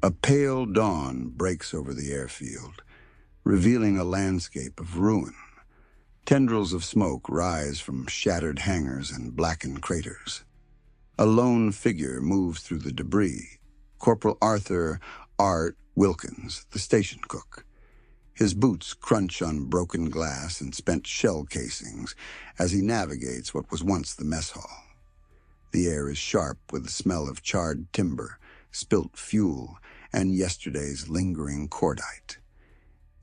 A pale dawn breaks over the airfield, revealing a landscape of ruin. Tendrils of smoke rise from shattered hangars and blackened craters. A lone figure moves through the debris. Corporal Arthur Wilkins, the station cook. His boots crunch on broken glass and spent shell casings as he navigates what was once the mess hall. The air is sharp with the smell of charred timber, spilt fuel, and yesterday's lingering cordite.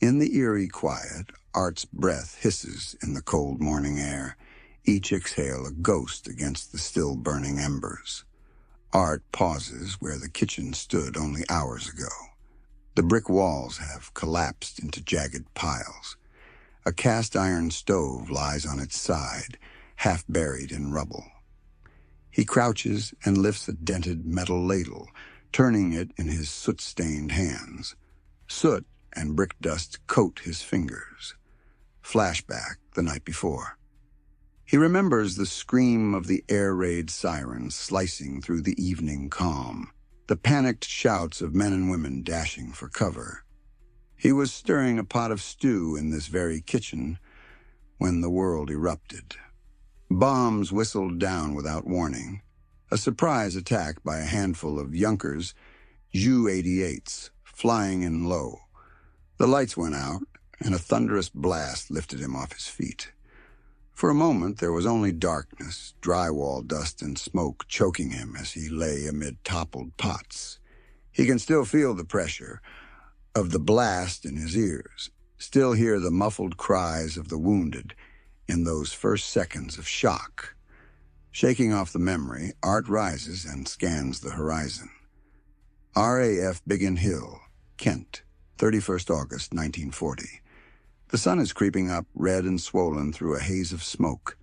In the eerie quiet, Art's breath hisses in the cold morning air, each exhale a ghost against the still burning embers. Art pauses where the kitchen stood only hours ago. The brick walls have collapsed into jagged piles. A cast-iron stove lies on its side, half buried in rubble. He crouches and lifts a dented metal ladle, turning it in his soot-stained hands. Soot and brick dust coat his fingers. Flashback the night before. He remembers the scream of the air raid sirens slicing through the evening calm, the panicked shouts of men and women dashing for cover. He was stirring a pot of stew in this very kitchen when the world erupted. Bombs whistled down without warning. A surprise attack by a handful of Junkers Ju-88s flying in low. The lights went out, and a thunderous blast lifted him off his feet. For a moment, there was only darkness, drywall dust and smoke choking him as he lay amid toppled pots. He can still feel the pressure of the blast in his ears, still hear the muffled cries of the wounded in those first seconds of shock. Shaking off the memory, Art rises and scans the horizon. RAF Biggin Hill, Kent, 31st August, 1940. The sun is creeping up, red and swollen through a haze of smoke.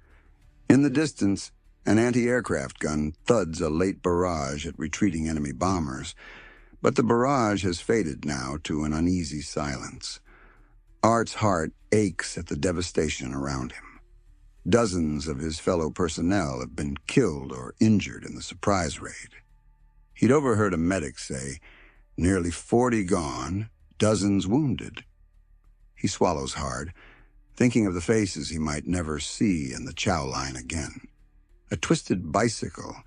In the distance, an anti-aircraft gun thuds a late barrage at retreating enemy bombers, but the barrage has faded now to an uneasy silence. Art's heart aches at the devastation around him. Dozens of his fellow personnel have been killed or injured in the surprise raid. He'd overheard a medic say, "Nearly 40 gone, dozens wounded." He swallows hard, thinking of the faces he might never see in the chow line again. A twisted bicycle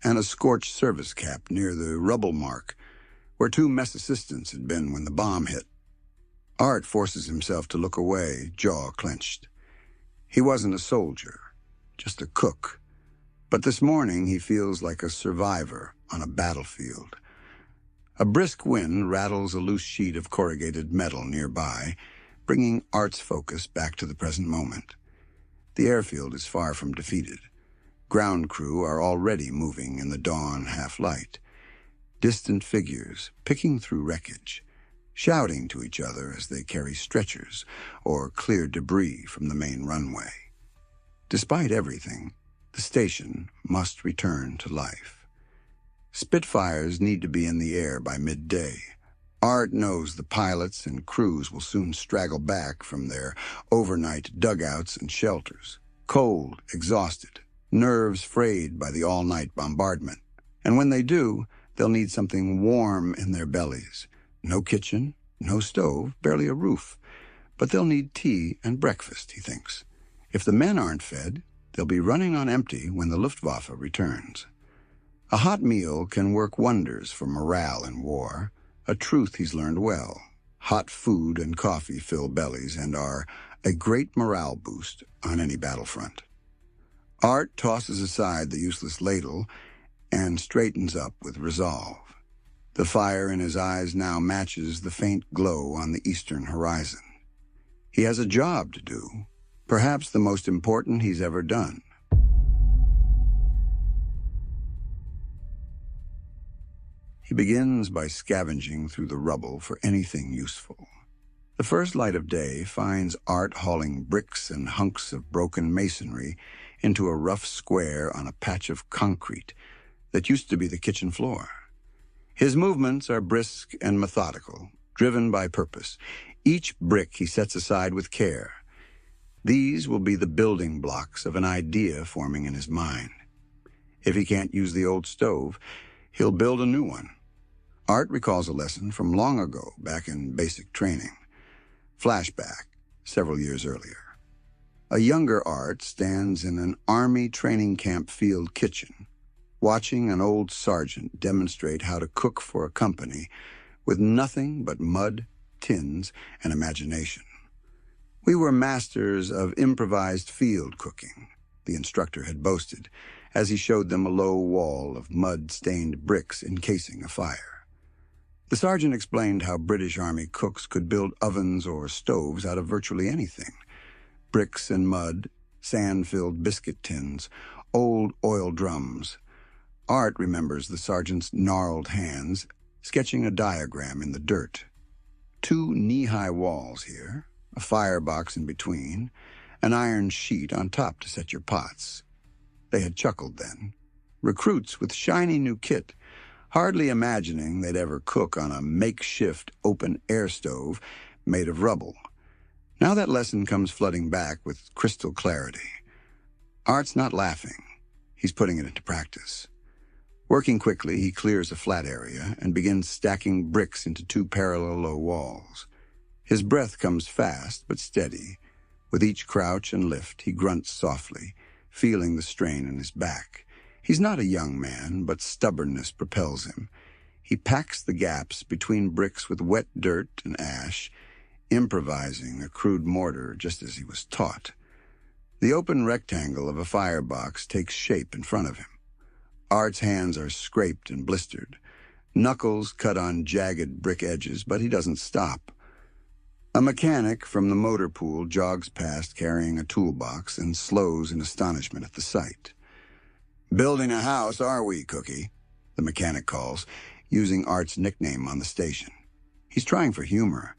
and a scorched service cap near the rubble mark where 2 mess assistants had been when the bomb hit. Art forces himself to look away, jaw clenched. He wasn't a soldier, just a cook. But this morning he feels like a survivor on a battlefield. A brisk wind rattles a loose sheet of corrugated metal nearby, bringing Art's focus back to the present moment. The airfield is far from defeated. Ground crew are already moving in the dawn half-light. Distant figures picking through wreckage, shouting to each other as they carry stretchers or clear debris from the main runway. Despite everything, the station must return to life. Spitfires need to be in the air by midday. Art knows the pilots and crews will soon straggle back from their overnight dugouts and shelters, cold, exhausted, nerves frayed by the all-night bombardment. And when they do, they'll need something warm in their bellies. No kitchen, no stove, barely a roof. But they'll need tea and breakfast, he thinks. If the men aren't fed, they'll be running on empty when the Luftwaffe returns. A hot meal can work wonders for morale in war, a truth he's learned well. Hot food and coffee fill bellies and are a great morale boost on any battlefront. Art tosses aside the useless ladle and straightens up with resolve. The fire in his eyes now matches the faint glow on the eastern horizon. He has a job to do, perhaps the most important he's ever done. He begins by scavenging through the rubble for anything useful. The first light of day finds Art hauling bricks and hunks of broken masonry into a rough square on a patch of concrete that used to be the kitchen floor. His movements are brisk and methodical, driven by purpose. Each brick he sets aside with care. These will be the building blocks of an idea forming in his mind. If he can't use the old stove, he'll build a new one. Art recalls a lesson from long ago, back in basic training. Flashback, several years earlier. A younger Art stands in an Army training camp field kitchen, watching an old sergeant demonstrate how to cook for a company with nothing but mud, tins, and imagination. "We were masters of improvised field cooking," the instructor had boasted, as he showed them a low wall of mud-stained bricks encasing a fire. The sergeant explained how British Army cooks could build ovens or stoves out of virtually anything. Bricks and mud, sand-filled biscuit tins, old oil drums. Art remembers the sergeant's gnarled hands, sketching a diagram in the dirt. 2 knee-high walls here, a firebox in between, an iron sheet on top to set your pots. They had chuckled then. Recruits with shiny new kit, hardly imagining they'd ever cook on a makeshift open-air stove made of rubble. Now that lesson comes flooding back with crystal clarity. Art's not laughing. He's putting it into practice. Working quickly, he clears a flat area and begins stacking bricks into 2 parallel low walls. His breath comes fast but steady. With each crouch and lift, he grunts softly, feeling the strain in his back. He's not a young man, but stubbornness propels him. He packs the gaps between bricks with wet dirt and ash, improvising a crude mortar just as he was taught. The open rectangle of a firebox takes shape in front of him. Art's hands are scraped and blistered, knuckles cut on jagged brick edges, but he doesn't stop. A mechanic from the motor pool jogs past carrying a toolbox and slows in astonishment at the sight. "Building a house, are we, Cookie?" the mechanic calls, using Art's nickname on the station. He's trying for humor,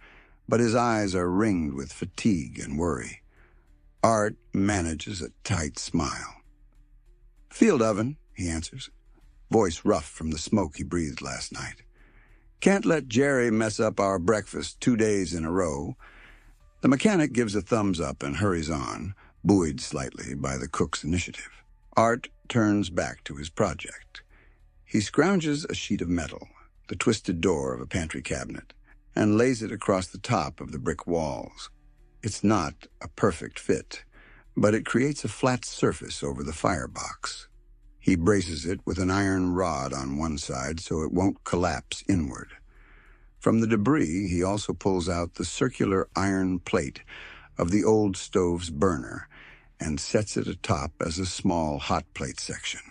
but his eyes are ringed with fatigue and worry. Art manages a tight smile. "Field oven," he answers, voice rough from the smoke he breathed last night. "Can't let Jerry mess up our breakfast 2 days in a row." The mechanic gives a thumbs up and hurries on, buoyed slightly by the cook's initiative. Art turns back to his project. He scrounges a sheet of metal, the twisted door of a pantry cabinet, and lays it across the top of the brick walls. It's not a perfect fit, but it creates a flat surface over the firebox. He braces it with an iron rod on one side so it won't collapse inward. From the debris, he also pulls out the circular iron plate of the old stove's burner and sets it atop as a small hot plate section.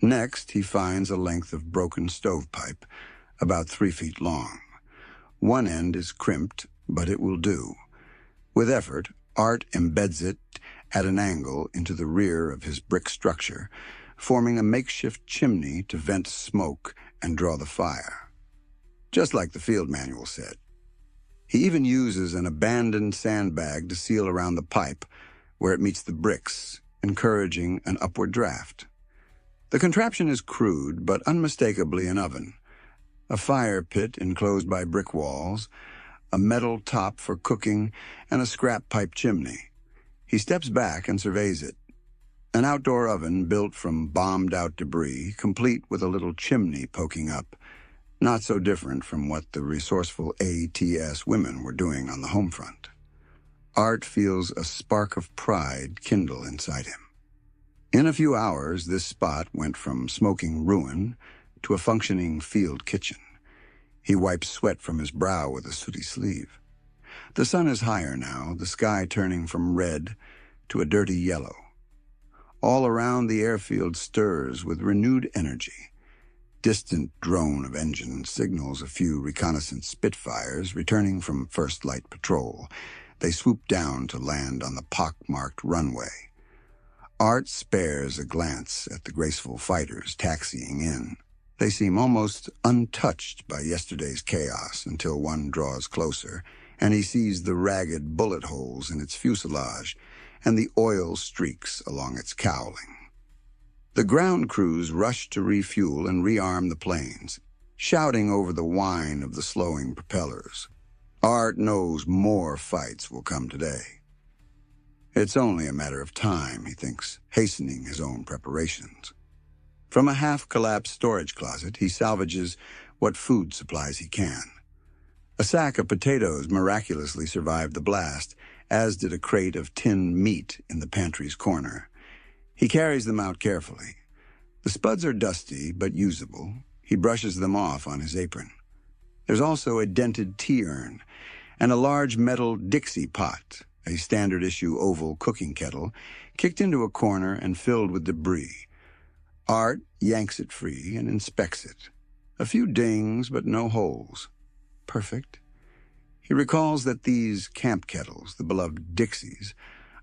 Next, he finds a length of broken stovepipe, about 3 feet long. One end is crimped, but it will do. With effort, Art embeds it at an angle into the rear of his brick structure, forming a makeshift chimney to vent smoke and draw the fire. Just like the field manual said. He even uses an abandoned sandbag to seal around the pipe where it meets the bricks, encouraging an upward draft. The contraption is crude, but unmistakably an oven. A fire pit enclosed by brick walls, a metal top for cooking, and a scrap pipe chimney. He steps back and surveys it. An outdoor oven built from bombed-out debris, complete with a little chimney poking up, not so different from what the resourceful ATS women were doing on the home front. Art feels a spark of pride kindle inside him. In a few hours, this spot went from smoking ruin to a functioning field kitchen. He wipes sweat from his brow with a sooty sleeve. The sun is higher now, the sky turning from red to a dirty yellow. All around, the airfield stirs with renewed energy. Distant drone of engines signals a few reconnaissance Spitfires returning from first light patrol. They swoop down to land on the pock-marked runway. Art spares a glance at the graceful fighters taxiing in. They seem almost untouched by yesterday's chaos until one draws closer, and he sees the ragged bullet holes in its fuselage and the oil streaks along its cowling. The ground crews rush to refuel and rearm the planes, shouting over the whine of the slowing propellers. Art knows more fights will come today. It's only a matter of time, he thinks, hastening his own preparations. From a half-collapsed storage closet, he salvages what food supplies he can. A sack of potatoes miraculously survived the blast, as did a crate of tinned meat in the pantry's corner. He carries them out carefully. The spuds are dusty but usable. He brushes them off on his apron. There's also a dented tea urn and a large metal Dixie pot, a standard-issue oval cooking kettle, kicked into a corner and filled with debris. Art yanks it free and inspects it. A few dings, but no holes. Perfect. He recalls that these camp kettles, the beloved Dixies,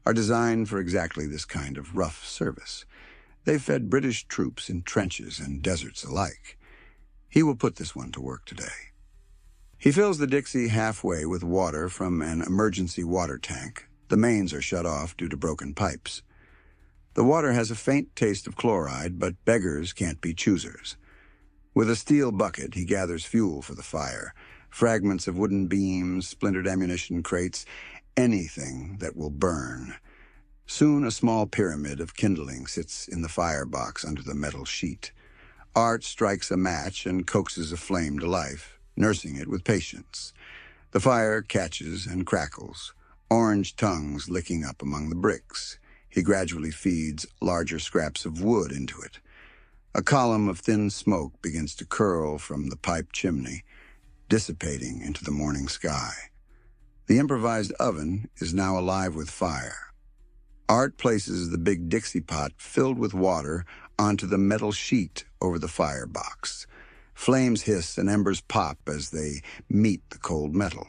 are designed for exactly this kind of rough service. They've fed British troops in trenches and deserts alike. He will put this one to work today. He fills the Dixie halfway with water from an emergency water tank. The mains are shut off due to broken pipes. The water has a faint taste of chloride, but beggars can't be choosers. With a steel bucket, he gathers fuel for the fire, fragments of wooden beams, splintered ammunition crates, anything that will burn. Soon a small pyramid of kindling sits in the firebox under the metal sheet. Art strikes a match and coaxes a flame to life, nursing it with patience. The fire catches and crackles, orange tongues licking up among the bricks. He gradually feeds larger scraps of wood into it. A column of thin smoke begins to curl from the pipe chimney, dissipating into the morning sky. The improvised oven is now alive with fire. Art places the big Dixie pot filled with water onto the metal sheet over the firebox. Flames hiss and embers pop as they meet the cold metal.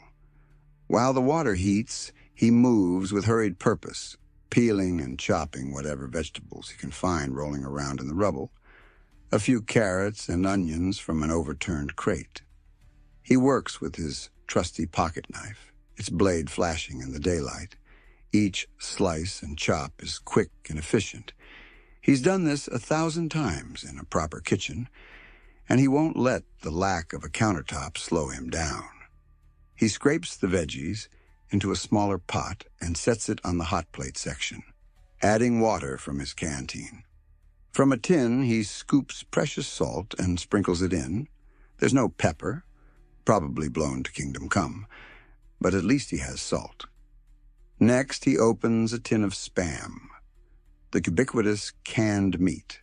While the water heats, he moves with hurried purpose, peeling and chopping whatever vegetables he can find rolling around in the rubble. A few carrots and onions from an overturned crate. He works with his trusty pocket knife, its blade flashing in the daylight. Each slice and chop is quick and efficient. He's done this 1,000 times in a proper kitchen, and he won't let the lack of a countertop slow him down. He scrapes the veggies into a smaller pot and sets it on the hot plate section, adding water from his canteen. From a tin, he scoops precious salt and sprinkles it in. There's no pepper, probably blown to kingdom come, but at least he has salt. Next, he opens a tin of Spam, the ubiquitous canned meat.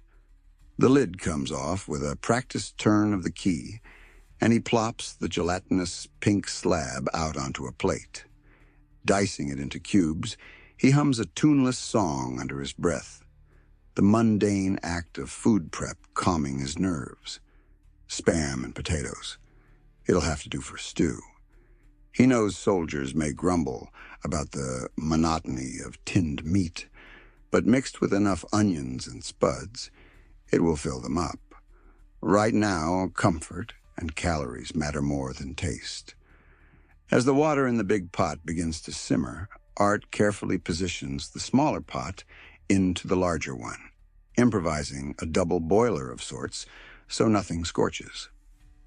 The lid comes off with a practiced turn of the key, and he plops the gelatinous pink slab out onto a plate. Dicing it into cubes, he hums a tuneless song under his breath, the mundane act of food prep calming his nerves. Spam and potatoes. It'll have to do for stew. He knows soldiers may grumble about the monotony of tinned meat, but mixed with enough onions and spuds, it will fill them up. Right now, comfort and calories matter more than taste. As the water in the big pot begins to simmer, Art carefully positions the smaller pot into the larger one, improvising a double boiler of sorts so nothing scorches.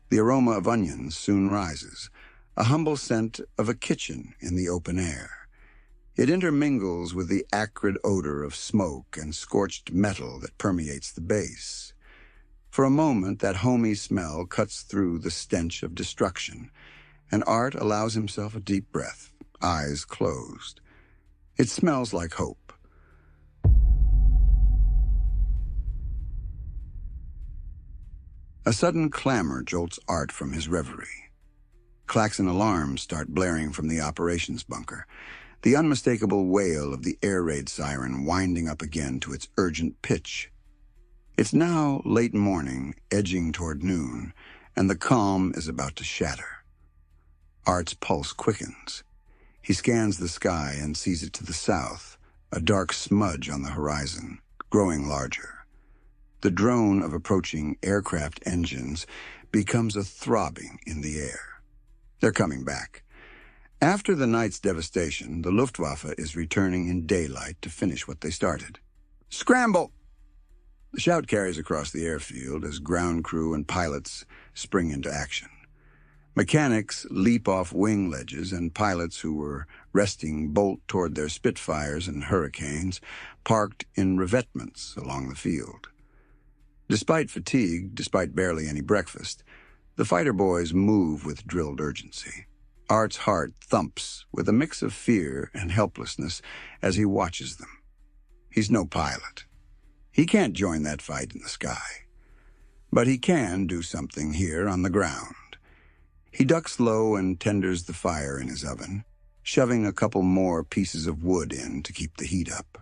The aroma of onions soon rises, a humble scent of a kitchen in the open air. It intermingles with the acrid odor of smoke and scorched metal that permeates the base. For a moment, that homey smell cuts through the stench of destruction, and Art allows himself a deep breath, eyes closed. It smells like hope. A sudden clamor jolts Art from his reverie. Klaxon alarms start blaring from the operations bunker, the unmistakable wail of the air raid siren winding up again to its urgent pitch. It's now late morning, edging toward noon, and the calm is about to shatter. Art's pulse quickens. He scans the sky and sees it to the south, a dark smudge on the horizon, growing larger. The drone of approaching aircraft engines becomes a throbbing in the air. They're coming back. After the night's devastation, the Luftwaffe is returning in daylight to finish what they started. Scramble! The shout carries across the airfield as ground crew and pilots spring into action. Mechanics leap off wing ledges, and pilots who were resting bolt toward their Spitfires and Hurricanes, parked in revetments along the field. Despite fatigue, despite barely any breakfast, The fighter boys move with drilled urgency. Art's heart thumps with a mix of fear and helplessness as he watches them. He's no pilot. He can't join that fight in the sky. But he can do something here on the ground. He ducks low and tenders the fire in his oven, shoving a couple more pieces of wood in to keep the heat up.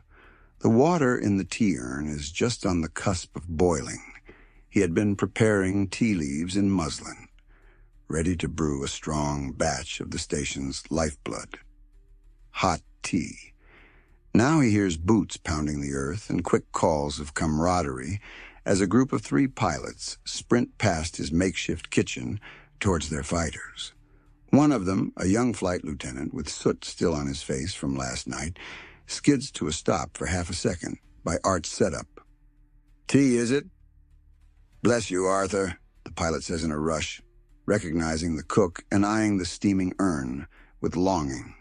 The water in the tea urn is just on the cusp of boiling. He had been preparing tea leaves in muslin, ready to brew a strong batch of the station's lifeblood. Hot tea. Now he hears boots pounding the earth and quick calls of camaraderie as a group of 3 pilots sprint past his makeshift kitchen towards their fighters. One of them, a young flight lieutenant with soot still on his face from last night, skids to a stop for half a second by Art's setup. "Tea, is it?" "Bless you, Arthur," the pilot says in a rush, recognizing the cook and eyeing the steaming urn with longing.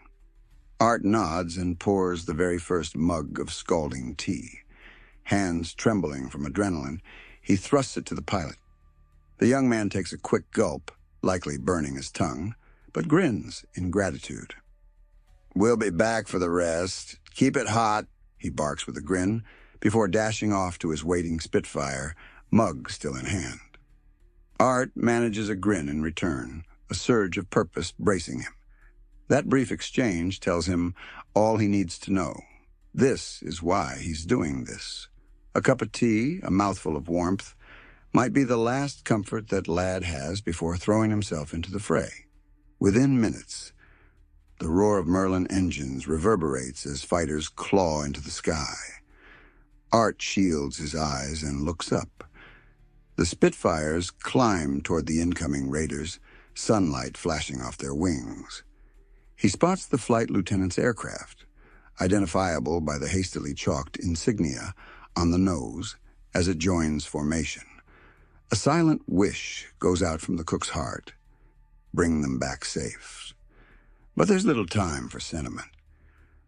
Art nods and pours the very first mug of scalding tea. Hands trembling from adrenaline, he thrusts it to the pilot. The young man takes a quick gulp, likely burning his tongue, but grins in gratitude. "We'll be back for the rest. Keep it hot," he barks with a grin, before dashing off to his waiting Spitfire, mug still in hand. Art manages a grin in return, a surge of purpose bracing him. That brief exchange tells him all he needs to know. This is why he's doing this. A cup of tea, a mouthful of warmth, might be the last comfort that lad has before throwing himself into the fray. Within minutes, the roar of Merlin engines reverberates as fighters claw into the sky. Art shields his eyes and looks up. The Spitfires climb toward the incoming raiders, sunlight flashing off their wings. He spots the flight lieutenant's aircraft, identifiable by the hastily chalked insignia on the nose as it joins formation. A silent wish goes out from the cook's heart. Bring them back safe. But there's little time for sentiment.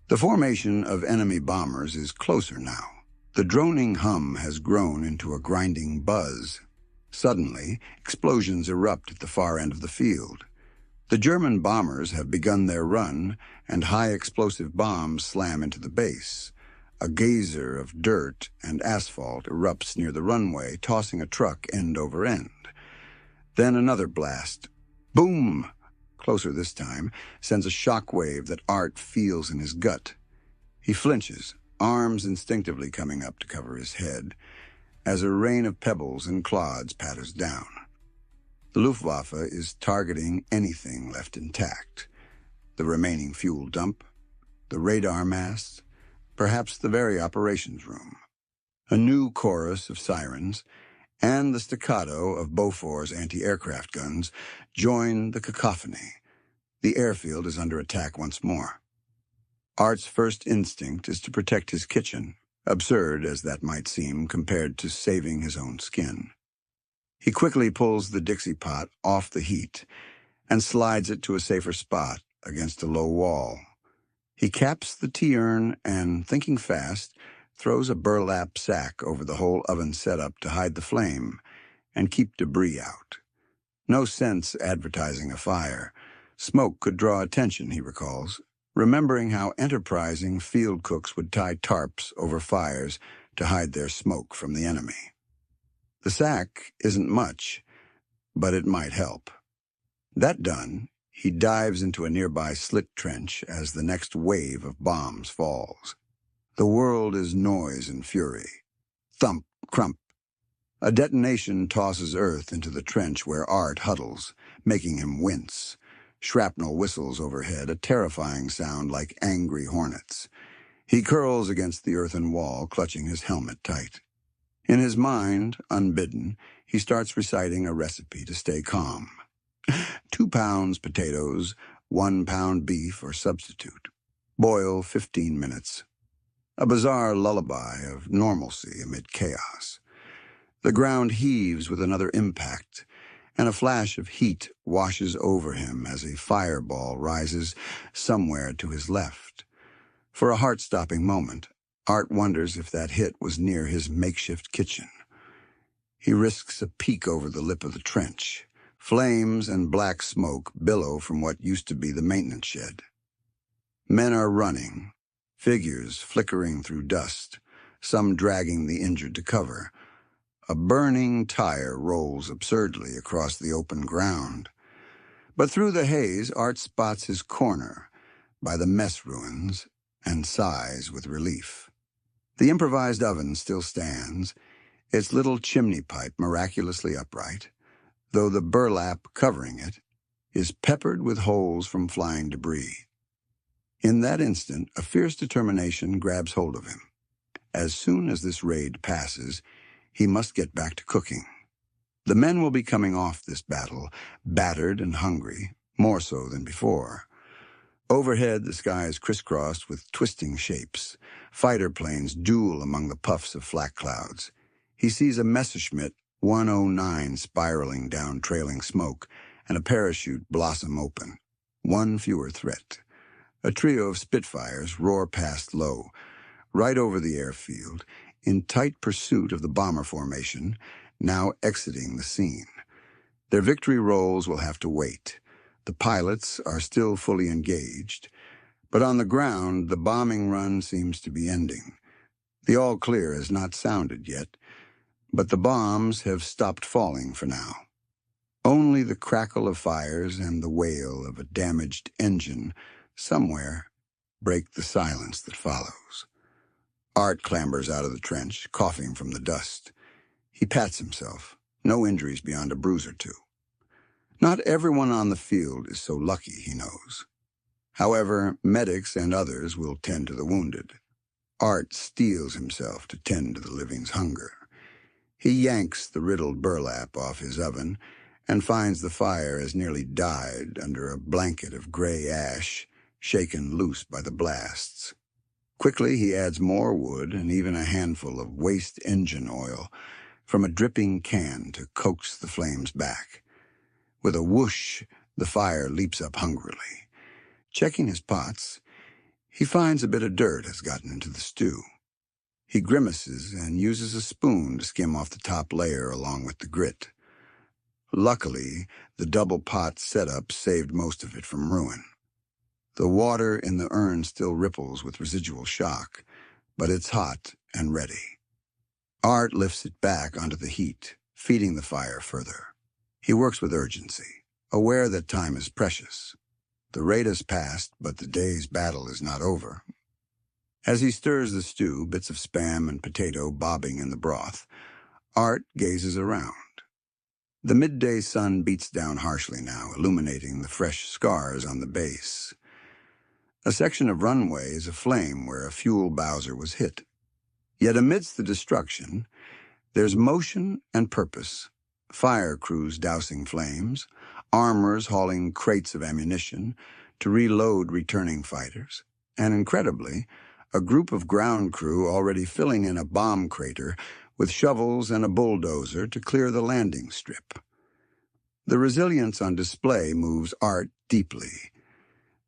The formation of enemy bombers is closer now. The droning hum has grown into a grinding buzz. Suddenly, explosions erupt at the far end of the field. The German bombers have begun their run, and high-explosive bombs slam into the base. A geyser of dirt and asphalt erupts near the runway, tossing a truck end over end. Then another blast. Boom! Closer this time, sends a shockwave that Art feels in his gut. He flinches, arms instinctively coming up to cover his head, as a rain of pebbles and clods patters down. The Luftwaffe is targeting anything left intact. The remaining fuel dump, the radar masts, perhaps the very operations room. A new chorus of sirens and the staccato of Beaufort's anti-aircraft guns join the cacophony. The airfield is under attack once more. Art's first instinct is to protect his kitchen, absurd as that might seem compared to saving his own skin. He quickly pulls the Dixie pot off the heat and slides it to a safer spot against a low wall. He caps the tea urn and, thinking fast, throws a burlap sack over the whole oven setup to hide the flame and keep debris out. No sense advertising a fire. Smoke could draw attention, he recalls, remembering how enterprising field cooks would tie tarps over fires to hide their smoke from the enemy. The sack isn't much, but it might help. That done, he dives into a nearby slit trench as the next wave of bombs falls. The world is noise and fury. Thump, crump. A detonation tosses earth into the trench where Art huddles, making him wince. Shrapnel whistles overhead, a terrifying sound like angry hornets. He curls against the earthen wall, clutching his helmet tight. In his mind, unbidden, he starts reciting a recipe to stay calm. 2 pounds potatoes, 1 pound beef or substitute. Boil 15 minutes. A bizarre lullaby of normalcy amid chaos. The ground heaves with another impact, and a flash of heat washes over him as a fireball rises somewhere to his left. For a heart-stopping moment, Art wonders if that hit was near his makeshift kitchen. He risks a peek over the lip of the trench, Flames and black smoke billow from what used to be the maintenance shed. Men are running, figures flickering through dust, some dragging the injured to cover. A burning tire rolls absurdly across the open ground. But through the haze, Art spots his corner by the mess ruins and sighs with relief. The improvised oven still stands, its little chimney pipe miraculously upright, though the burlap covering it is peppered with holes from flying debris. In that instant, a fierce determination grabs hold of him. As soon as this raid passes, he must get back to cooking. The men will be coming off this battle, battered and hungry, more so than before. Overhead, the sky is crisscrossed with twisting shapes. Fighter planes duel among the puffs of flak clouds. He sees a Messerschmitt 109 spiraling down trailing smoke, and a parachute blossom open. One fewer threat. A trio of Spitfires roar past low, right over the airfield, in tight pursuit of the bomber formation, now exiting the scene. Their victory rolls will have to wait. The pilots are still fully engaged, but on the ground, the bombing run seems to be ending. The all clear has not sounded yet, but the bombs have stopped falling for now. Only the crackle of fires and the wail of a damaged engine somewhere break the silence that follows. Art clambers out of the trench, coughing from the dust. He pats himself. No injuries beyond a bruise or two. Not everyone on the field is so lucky, he knows. However, medics and others will tend to the wounded. Art steels himself to tend to the living's hunger. He yanks the riddled burlap off his oven and finds the fire has nearly died under a blanket of gray ash, shaken loose by the blasts. Quickly, he adds more wood and even a handful of waste engine oil from a dripping can to coax the flames back. With a whoosh, the fire leaps up hungrily. Checking his pots, he finds a bit of dirt has gotten into the stew. He grimaces and uses a spoon to skim off the top layer along with the grit. Luckily, the double pot setup saved most of it from ruin. The water in the urn still ripples with residual shock, but it's hot and ready. Art lifts it back onto the heat, feeding the fire further. He works with urgency, aware that time is precious. The raid has passed, but the day's battle is not over. As he stirs the stew, bits of Spam and potato bobbing in the broth, Art gazes around. The midday sun beats down harshly now, illuminating the fresh scars on the base. A section of runway is aflame where a fuel bowser was hit. Yet amidst the destruction, there's motion and purpose. Fire crews dousing flames, armors hauling crates of ammunition to reload returning fighters, and incredibly, a group of ground crew already filling in a bomb crater with shovels and a bulldozer to clear the landing strip. The resilience on display moves Art deeply.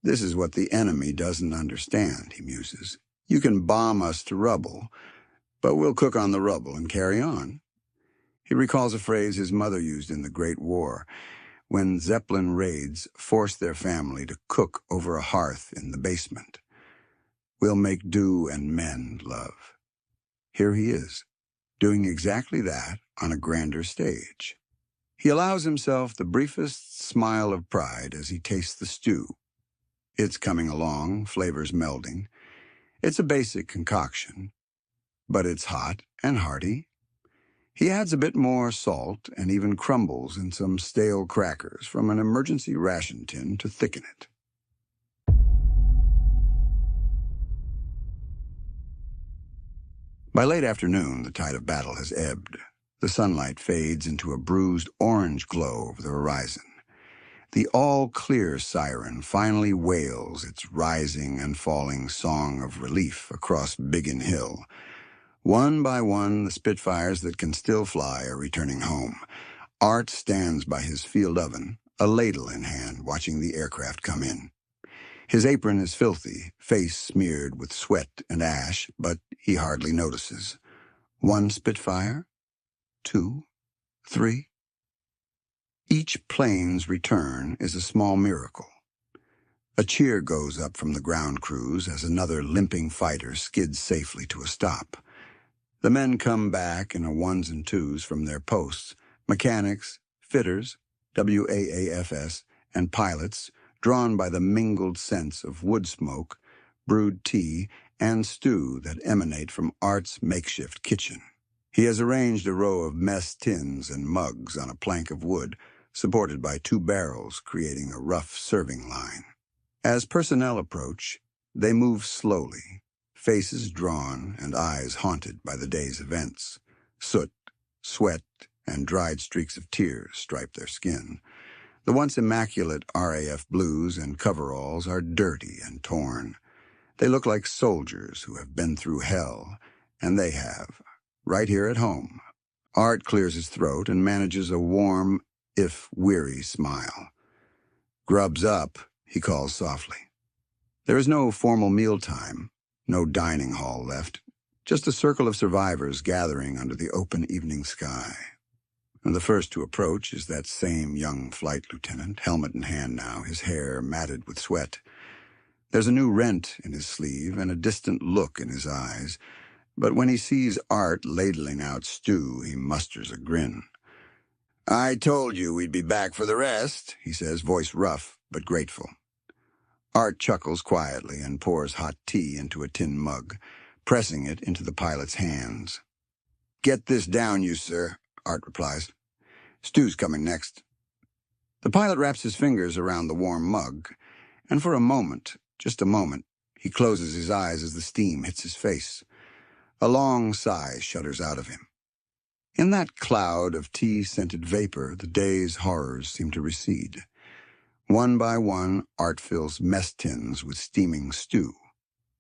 This is what the enemy doesn't understand, he muses. You can bomb us to rubble, but we'll cook on the rubble and carry on. He recalls a phrase his mother used in the Great War, when Zeppelin raids forced their family to cook over a hearth in the basement. We'll make do and mend, love. Here he is, doing exactly that on a grander stage. He allows himself the briefest smile of pride as he tastes the stew. It's coming along, flavors melding. It's a basic concoction, but it's hot and hearty. He adds a bit more salt and even crumbles in some stale crackers from an emergency ration tin to thicken it. By late afternoon, the tide of battle has ebbed. The sunlight fades into a bruised orange glow over the horizon. The all-clear siren finally wails its rising and falling song of relief across Biggin Hill. One by one, the Spitfires that can still fly are returning home. Art stands by his field oven, a ladle in hand, watching the aircraft come in. His apron is filthy, face smeared with sweat and ash, but he hardly notices. 1 Spitfire, 2, 3. Each plane's return is a small miracle. A cheer goes up from the ground crews as another limping fighter skids safely to a stop. The men come back in a ones and twos from their posts, mechanics, fitters, WAAFS, and pilots, drawn by the mingled scents of wood smoke, brewed tea, and stew that emanate from Art's makeshift kitchen. He has arranged a row of mess tins and mugs on a plank of wood, supported by 2 barrels, creating a rough serving line. As personnel approach, they move slowly, faces drawn and eyes haunted by the day's events. Soot, sweat, and dried streaks of tears stripe their skin. The once immaculate RAF blues and coveralls are dirty and torn. They look like soldiers who have been through hell, and they have, right here at home. Art clears his throat and manages a warm, if weary, smile. "Grub's up," he calls softly. There is no formal mealtime, no dining hall left, just a circle of survivors gathering under the open evening sky. And the first to approach is that same young flight lieutenant, helmet in hand now, his hair matted with sweat. There's a new rent in his sleeve and a distant look in his eyes, but when he sees Art ladling out stew, he musters a grin. "I told you we'd be back for the rest," he says, voice rough but grateful. Art chuckles quietly and pours hot tea into a tin mug, pressing it into the pilot's hands. "Get this down, you sir," Art replies. "Stew's coming next." The pilot wraps his fingers around the warm mug, and for a moment, just a moment, he closes his eyes as the steam hits his face. A long sigh shudders out of him. In that cloud of tea-scented vapor, the day's horrors seem to recede. One by one, Art fills mess tins with steaming stew.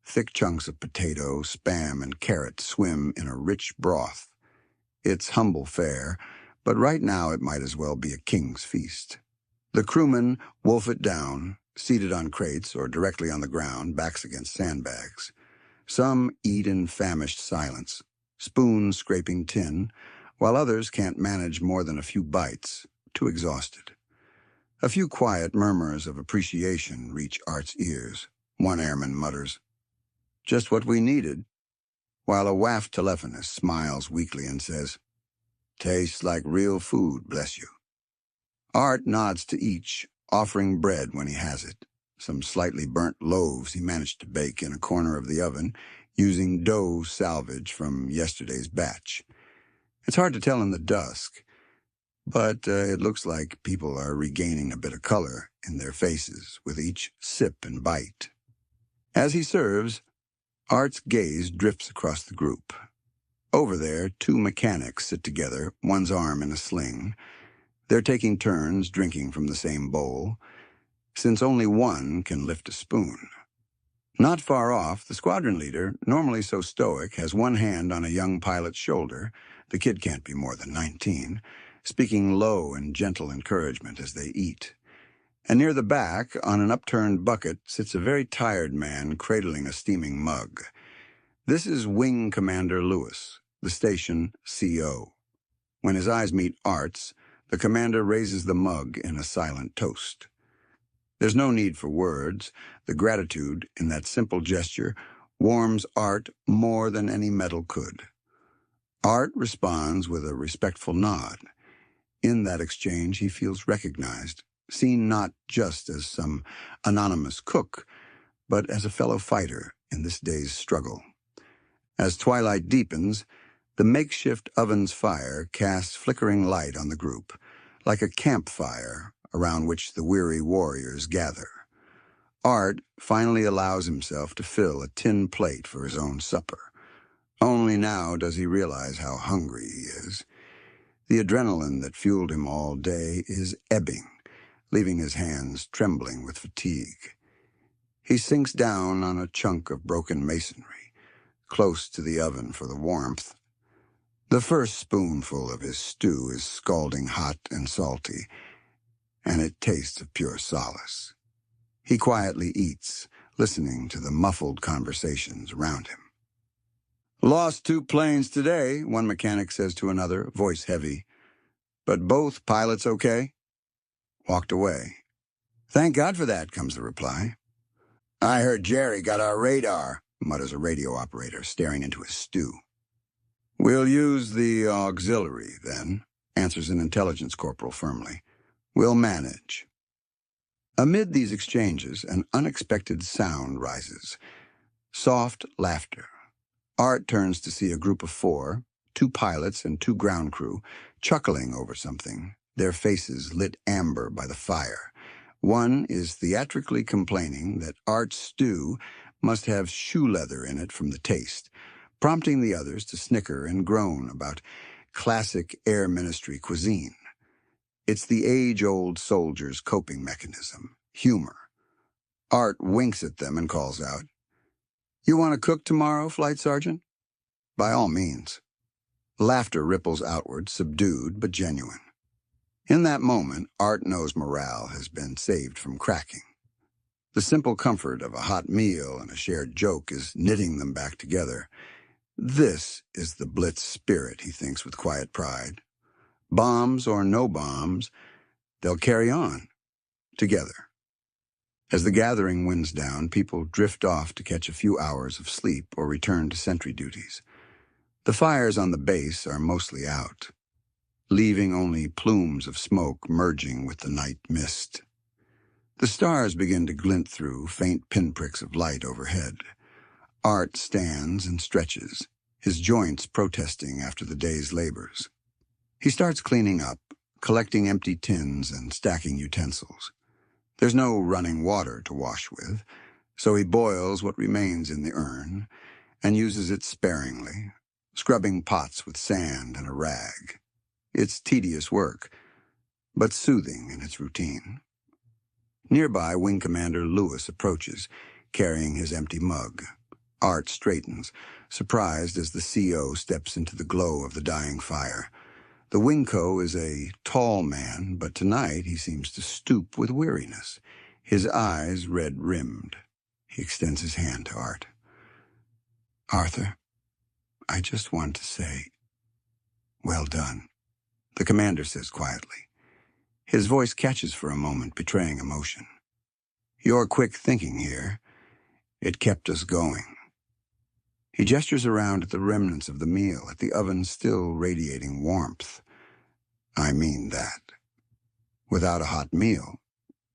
Thick chunks of potato, spam, and carrot swim in a rich broth. It's humble fare, but right now it might as well be a king's feast. The crewmen wolf it down, seated on crates or directly on the ground, backs against sandbags. Some eat in famished silence, spoons scraping tin, while others can't manage more than a few bites, too exhausted. A few quiet murmurs of appreciation reach Art's ears. One airman mutters, "Just what we needed," while a WAF telephonist smiles weakly and says, "Tastes like real food, bless you." Art nods to each, offering bread when he has it. Some slightly burnt loaves he managed to bake in a corner of the oven, using dough salvage from yesterday's batch. It's hard to tell in the dusk, but it looks like people are regaining a bit of color in their faces with each sip and bite. As he serves, Art's gaze drifts across the group. Over there, 2 mechanics sit together, one's arm in a sling. They're taking turns drinking from the same bowl, since only one can lift a spoon. Not far off, the squadron leader, normally so stoic, has one hand on a young pilot's shoulder. The kid can't be more than 19, speaking low and gentle encouragement as they eat. And near the back, on an upturned bucket, sits a very tired man cradling a steaming mug. This is Wing Commander Lewis, the station CO. When his eyes meet Art's, the commander raises the mug in a silent toast. There's no need for words. The gratitude in that simple gesture warms Art more than any medal could. Art responds with a respectful nod. In that exchange, he feels recognized, seen not just as some anonymous cook, but as a fellow fighter in this day's struggle. As twilight deepens, the makeshift oven's fire casts flickering light on the group, like a campfire around which the weary warriors gather. Art finally allows himself to fill a tin plate for his own supper. Only now does he realize how hungry he is. The adrenaline that fueled him all day is ebbing, leaving his hands trembling with fatigue. He sinks down on a chunk of broken masonry, close to the oven for the warmth. The first spoonful of his stew is scalding hot and salty, and it tastes of pure solace. He quietly eats, listening to the muffled conversations around him. "Lost 2 planes today," one mechanic says to another, voice heavy. "But both pilots okay?" walked away. "Thank God for that," comes the reply. "I heard Jerry got our radar," mutters a radio operator, staring into his stew. "We'll use the auxiliary, then," answers an intelligence corporal firmly. "We'll manage." Amid these exchanges, an unexpected sound rises. Soft laughter. Art turns to see a group of 4, 2 pilots and 2 ground crew, chuckling over something, their faces lit amber by the fire. One is theatrically complaining that Art's stew must have shoe leather in it from the taste, prompting the others to snicker and groan about classic Air Ministry cuisine. It's the age-old soldier's coping mechanism, humor. Art winks at them and calls out, "You want to cook tomorrow, Flight Sergeant?" "By all means." Laughter ripples outward, subdued but genuine. In that moment, Art knows morale has been saved from cracking. The simple comfort of a hot meal and a shared joke is knitting them back together. This is the Blitz spirit, he thinks with quiet pride. Bombs or no bombs, they'll carry on, together. As the gathering winds down, people drift off to catch a few hours of sleep or return to sentry duties. The fires on the base are mostly out, leaving only plumes of smoke merging with the night mist. The stars begin to glint through faint pinpricks of light overhead. Art stands and stretches, his joints protesting after the day's labors. He starts cleaning up, collecting empty tins and stacking utensils. There's no running water to wash with, so he boils what remains in the urn and uses it sparingly, scrubbing pots with sand and a rag. It's tedious work, but soothing in its routine. Nearby, Wing Commander Lewis approaches, carrying his empty mug. Art straightens, surprised as the CO steps into the glow of the dying fire. The wingco is a tall man, but tonight he seems to stoop with weariness, his eyes red-rimmed. He extends his hand to Art. "Arthur, I just want to say, well done," the commander says quietly. His voice catches for a moment, betraying emotion. "Your quick thinking here, it kept us going." He gestures around at the remnants of the meal, at the oven still radiating warmth. "I mean that. Without a hot meal,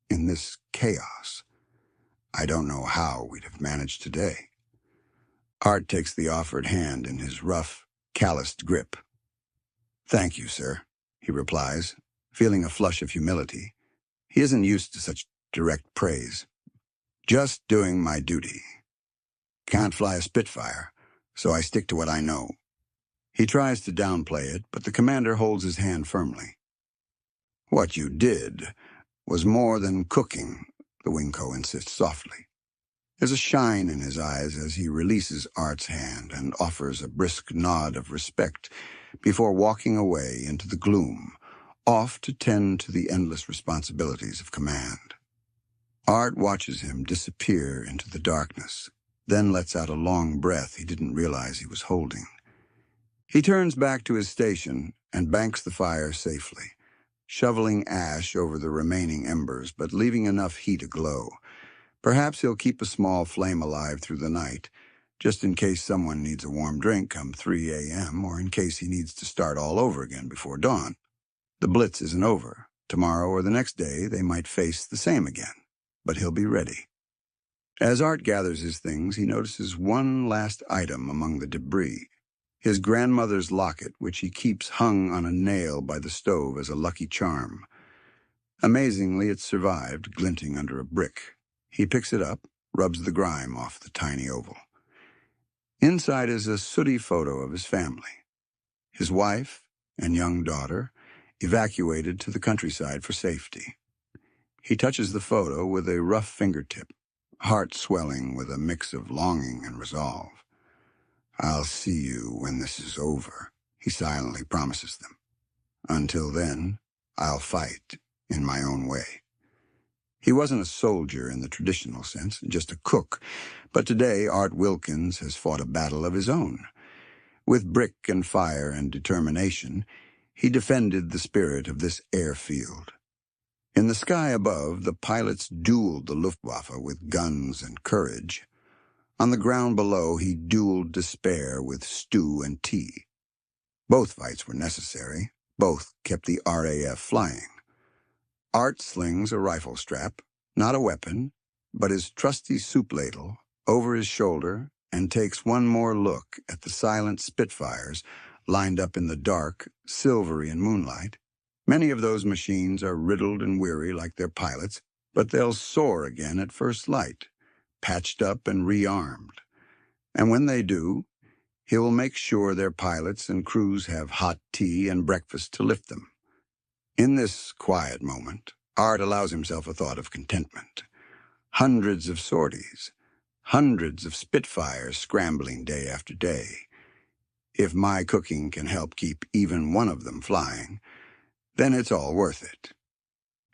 in this chaos, I don't know how we'd have managed today." Art takes the offered hand in his rough, calloused grip. "Thank you, sir," he replies, feeling a flush of humility. He isn't used to such direct praise. "Just doing my duty. Can't fly a Spitfire, so I stick to what I know." He tries to downplay it, but the commander holds his hand firmly. "What you did was more than cooking," the wingco insists softly. There's a shine in his eyes as he releases Art's hand and offers a brisk nod of respect before walking away into the gloom, off to tend to the endless responsibilities of command. Art watches him disappear into the darkness, then lets out a long breath he didn't realize he was holding. He turns back to his station and banks the fire safely, shoveling ash over the remaining embers but leaving enough heat aglow. Perhaps he'll keep a small flame alive through the night, just in case someone needs a warm drink come 3 a.m. or in case he needs to start all over again before dawn. The Blitz isn't over. Tomorrow or the next day they might face the same again, but he'll be ready. As Art gathers his things, he notices one last item among the debris. His grandmother's locket, which he keeps hung on a nail by the stove as a lucky charm. Amazingly, it survived, glinting under a brick. He picks it up, rubs the grime off the tiny oval. Inside is a sooty photo of his family. His wife and young daughter evacuated to the countryside for safety. He touches the photo with a rough fingertip, heart swelling with a mix of longing and resolve. "I'll see you when this is over," he silently promises them. "Until then, I'll fight in my own way." He wasn't a soldier in the traditional sense, just a cook, but today Art Wilkins has fought a battle of his own. With brick and fire and determination, he defended the spirit of this airfield. In In the sky above, the pilots dueled the Luftwaffe with guns and courage. On the ground below, he dueled despair with stew and tea. Both fights were necessary. Both kept the RAF flying. Art slings a rifle strap, not a weapon, but his trusty soup ladle, over his shoulder, and takes one more look at the silent Spitfires lined up in the dark, silvery in moonlight. Many of those machines are riddled and weary like their pilots, but they'll soar again at first light, patched up and rearmed. And when they do, he will make sure their pilots and crews have hot tea and breakfast to lift them. In this quiet moment, Art allows himself a thought of contentment. Hundreds of sorties, hundreds of Spitfires scrambling day after day. If my cooking can help keep even one of them flying, then it's all worth it.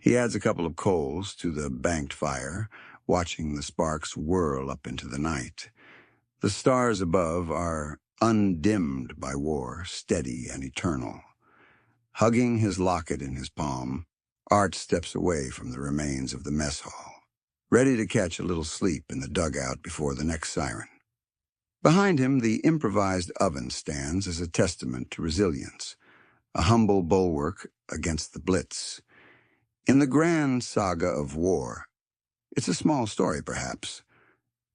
He adds a couple of coals to the banked fire, watching the sparks whirl up into the night. The stars above are undimmed by war, steady and eternal. Hugging his locket in his palm, Art steps away from the remains of the mess hall, ready to catch a little sleep in the dugout before the next siren. Behind him, the improvised oven stands as a testament to resilience, a humble bulwark against the Blitz. In the grand saga of war, it's a small story perhaps,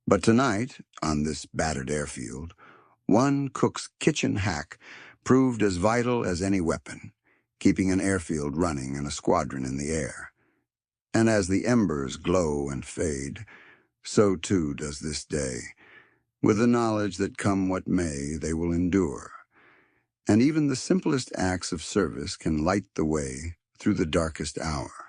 but tonight, on this battered airfield, one cook's kitchen hack proved as vital as any weapon, keeping an airfield running and a squadron in the air. And as the embers glow and fade, so too does this day, with the knowledge that come what may, they will endure. And even the simplest acts of service can light the way through the darkest hour.